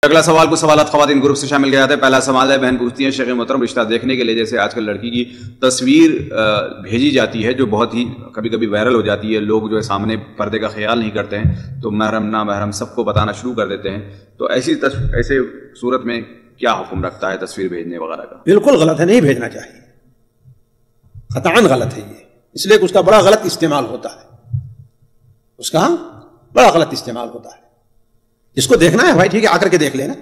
اگلا سوال کچھ سوالات خواتین گروپ سے شامل کیا جاتا ہے. پہلا سوال ہے، بہن پوچھتی ہیں شیخ محترم رشتہ دیکھنے کے لیے جیسے آج کل لڑکی کی تصویر بھیجی جاتی ہے جو بہت ہی کبھی کبھی وائرل ہو جاتی ہے، لوگ جو ہے سامنے پردے کا خیال نہیں کرتے ہیں تو محرم نا محرم سب کو بتانا شروع کر دیتے ہیں، تو ایسے صورت میں کیا حکم رکھتا ہے تصویر بھیجنے وغیرہ کا؟ بالکل غلط ہے، نہیں بھیجنا چاہیے، قطعاً غلط ہے یہ، اس لیے کہ اس کا بڑا غلط استعمال ہوتا ہے، اس کا بڑا غلط استعمال ہوتا ہے. جس کو دیکھنا ہے بھائی ٹھیک ہے آ کر کے دیکھ لینا،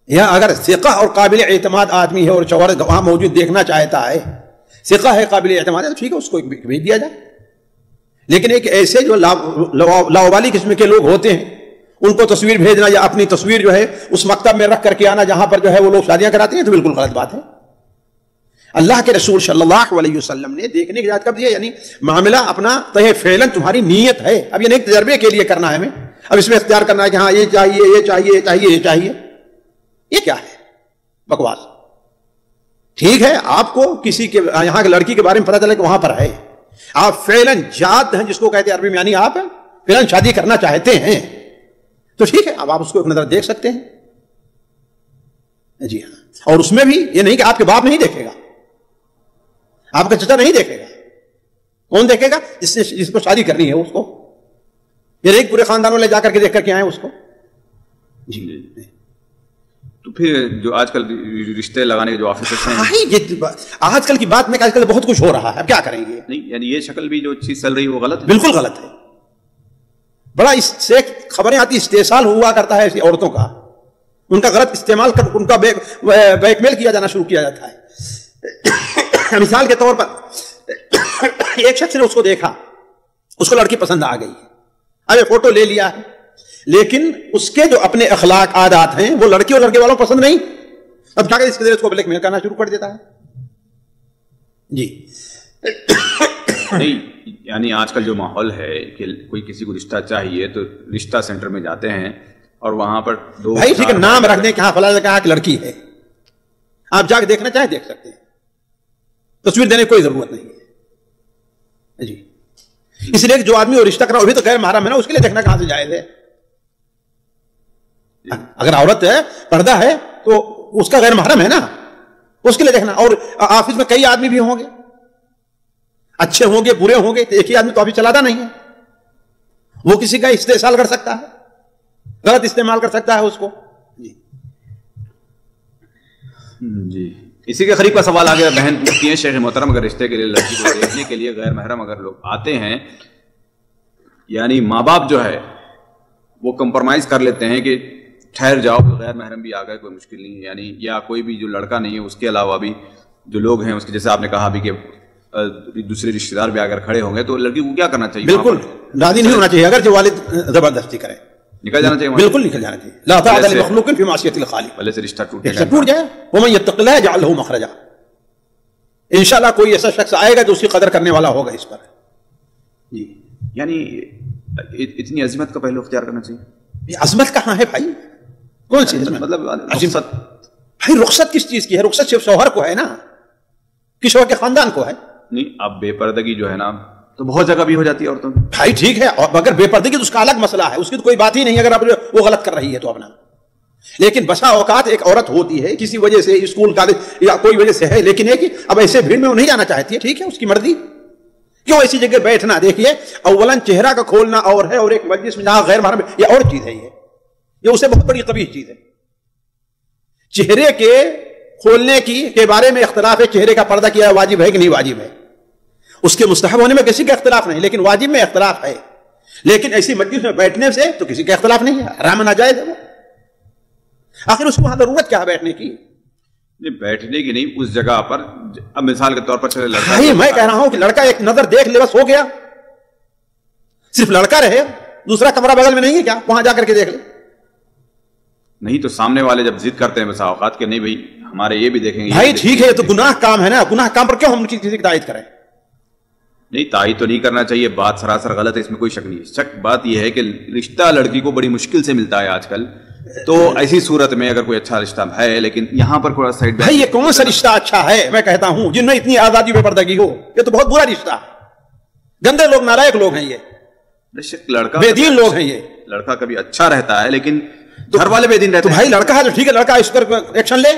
یا اگر ثقہ اور قابل اعتماد آدمی ہے اور شوہر وہاں موجود دیکھنا چاہتا ہے، ثقہ ہے قابل اعتماد ہے تو ٹھیک ہے اس کو بھیج دیا جائے. لیکن ایک ایسے جو لاوالی قسم کے لوگ ہوتے ہیں ان کو تصویر بھیجنا یا اپنی تصویر جو ہے اس مکتب میں رکھ کر کے آنا جہاں پر جو ہے وہ لوگ شادیاں کراتے ہیں تو بالکل غلط بات ہے. اللہ کے رسول صلی اللہ علیہ وسلم نے دیکھنے کی اجازت کب دی ہے؟ یعنی معاملہ اپنا تہ فعلاً تمہاری نیت ہے، اب یہ نہیں تجربے کے لیے کرنا ہے ہمیں، اب اس میں اختیار کرنا ہے کہ ہاں یہ چاہیے یہ چاہیے یہ چاہیے یہ چاہیے، یہ کیا ہے؟ بکواس. ٹھیک ہے آپ کو کسی کے یہاں کی لڑکی کے بارے میں پتہ چلے کہ وہاں پر ہے، آپ فعلاً جاد ہیں جس کو کہتے ہیں عربی میں، یعنی آپ فعلاً شادی کرنا چاہتے ہیں تو ٹھیک ہے اب آپ اس کو ایک نظر دیکھ سکتے ہیں. جی ہاں، اور اس میں بھی یہ نہیں کہ آپ کے باپ نہیں دیکھے گا، آپ کا چچا نہیں دیکھے گا، کون دیکھے گا؟ جس کو شادی کرنی ہے اس کو، یہ ایک پورے خاندان والے جا کر کے دیکھ کر کے آئے اس کو. جی تو پھر جو آج کل رشتے لگانے کے جو آفیسرز ہیں، آج کل کی بات میں آج کل بہت کچھ ہو رہا ہے، اب کیا کریں گے؟ نہیں یعنی یہ شکل بھی جو چیز چل رہی ہے وہ غلط ہے، بالکل غلط ہے. بڑا اس سے خبریں آتی استحصال ہوا کرتا ہے ایسی عورتوں کا، ان کا غلط استعمال کر ان کا بیک میل کیا جانا شروع کیا جاتا ہے. مثال کے طور پر ایک شخص نے اس کو دیکھا، اس کو لڑکی پسند آ گئی، اب یہ فوٹو لے لیا ہے، لیکن اس کے جو اپنے اخلاق عادات ہیں وہ لڑکی اور لڑکے والوں کو پسند نہیں، اب کیا اس کے ذریعے اس کو بلیک میل کرنا شروع کر دیتا ہے. جی نہیں یعنی آج کل جو ماحول ہے کہ کوئی کسی کو رشتہ چاہیے تو رشتہ سینٹر میں جاتے ہیں اور وہاں پر دو بھائی ٹھیک ہے نام رکھ دیں کہ ہاں فلاں کہا کہ لڑکی ہے، آپ جا کے دیکھنا چاہیں دیکھ سکتے ہیں، تصویر دینے کی کوئی ضرورت نہیں ہے. جی اس لیے کہ جو آدمی وہ رشتہ کرا وہ بھی تو غیر محرم ہے نا، اس کے لیے دیکھنا کہاں سے جائز ہے؟ اگر عورت ہے پردہ ہے تو اس کا غیر محرم ہے نا، اس کے لیے دیکھنا. اور آفس میں کئی آدمی بھی ہوں گے، اچھے ہوں گے برے ہوں گے، ایک ہی آدمی تو آفس چلاتا نہیں ہے، وہ کسی کا استحصال کر سکتا ہے، غلط استعمال کر سکتا ہے اس کو. جی اسی کے قریب کا سوال آ گیا، بہن پوچھتی ہیں شیخ محترم اگر رشتے کے لیے لڑکی کو دیکھنے کے لیے غیر محرم اگر لوگ آتے ہیں، یعنی ماں باپ جو ہے وہ کمپرومائز کر لیتے ہیں کہ ٹھہر جاؤ غیر محرم بھی آ گئے کوئی مشکل نہیں ہے، یعنی یا کوئی بھی جو لڑکا نہیں ہے اس کے علاوہ بھی جو لوگ ہیں اس کے، جیسے آپ نے کہا بھی کہ دوسرے رشتے دار بھی اگر کھڑے ہوں گے تو لڑکی کو کیا کرنا چاہیے؟ بالکل راضی نہیں ہونا چاہیے، اگر جو والد زبردستی کرے نکل جانا چاہیے، بالکل نکل جانا چاہیے. لا طاعة لمخلوق في معصية الخالق، پہلے سے رشتہ ٹوٹ جائے. ومن يتق الله يجعل له مخرجا، انشاءاللہ کوئی ایسا شخص آئے گا جو اس کی قدر کرنے والا ہوگا اس پر. جی یعنی اتنی عظمت کا پہلو اختیار کرنا چاہیے. عظمت کہاں ہے بھائی؟ کون سی عظمت؟ مطلب عظمت بھائی رخصت کس چیز کی ہے؟ رخصت صرف شوہر کو ہے نا، کس شوہر کے خاندان کو ہے. نہیں اب بے پردگی جو ہے نا تو بہت جگہ بھی ہو جاتی ہے عورتوں کی. بھائی ٹھیک ہے، اور اگر بے پردگی تو اس کا الگ مسئلہ ہے، اس کی تو کوئی بات ہی نہیں اگر اب وہ غلط کر رہی ہے تو اپنا. لیکن بسا اوقات ایک عورت ہوتی ہے کسی وجہ سے اسکول کالج یا کوئی وجہ سے ہے، لیکن ہے کہ اب ایسے بھیڑ میں وہ نہیں جانا چاہتی ہے، ٹھیک ہے اس کی مرضی، کیوں ایسی جگہ بیٹھنا. دیکھیے اولاً چہرہ کا کھولنا اور ہے، اور ایک مجلس میں جہاں غیر محرم یہ اور چیز ہے، یہ اسے بہت بڑی قبیح چیز ہے. چہرے کے کھولنے کے بارے میں اختلاف ہے، چہرے کا پردہ کیا واجب ہے کہ نہیں واجب ہے، اس کے مستحب ہونے میں کسی کا اختلاف نہیں، لیکن واجب میں اختلاف ہے. لیکن ایسی مجلس میں بیٹھنے سے تو کسی کا اختلاف نہیں ہے، حرام ناجائز ہے وہ. آخر اس کو وہاں ضرورت کیا ہے بیٹھنے کی؟ بیٹھنے کی نہیں، اس جگہ پر اب مثال کے طور پر چلے لڑکا، میں کہہ رہا ہوں کہ لڑکا ایک نظر دیکھ لے بس ہو گیا، صرف لڑکا رہے، دوسرا کمرہ بغل میں نہیں ہے کیا؟ وہاں جا کر کے دیکھ لے. نہیں تو سامنے والے جب ضد کرتے ہیں بسا اوقات کہ نہیں بھائی ہمارے یہ بھی دیکھیں گے، بھائی ٹھیک ہے تو گناہ کام ہے نا، گناہ کام پر کیوں ہم کسی کی تائید کریں؟ نہیں تائید تو نہیں کرنا چاہیے، بات سراسر غلط ہے، اس میں کوئی شک نہیں. شک بات یہ ہے کہ رشتہ لڑکی کو بڑی مشکل سے ملتا ہے آج کل، تو ایسی صورت میں اگر کوئی اچھا رشتہ ہے، لیکن یہاں پر تھوڑا سائڈ بھائی یہ کون سا رشتہ اچھا ہے؟ میں کہتا ہوں جن میں اتنی آزادی بے پردگی ہو، یہ تو بہت برا رشتہ ہے، گندے لوگ نالائق لوگ ہیں، یہ لڑکا بے دین لوگ ہیں. یہ لڑکا کبھی اچھا رہتا ہے لیکن گھر والے بے دین رہتے تو بھائی لڑکا ہے تو ٹھیک ہے، لڑکا اس پر ایکشن لے.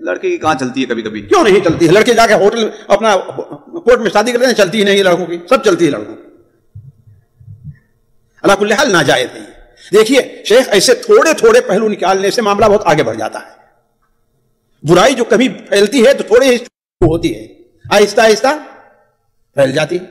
لڑکی کی کہاں چلتی ہے کبھی کبھی. کیوں نہیں چلتی ہے؟ لڑکے جا کے ہوٹل اپنا کورٹ میں شادی کرتے ہیں، چلتی ہی نہیں لڑکوں کی، سب چلتی ہے لڑکوں کی. اللہ کل حال ناجائز نہیں. دیکھیے شیخ، ایسے تھوڑے تھوڑے پہلو نکالنے سے معاملہ بہت آگے بڑھ جاتا ہے. برائی جو کبھی پھیلتی ہے تو تھوڑی ہی ہوتی ہے، آہستہ آہستہ پھیل جاتی ہے.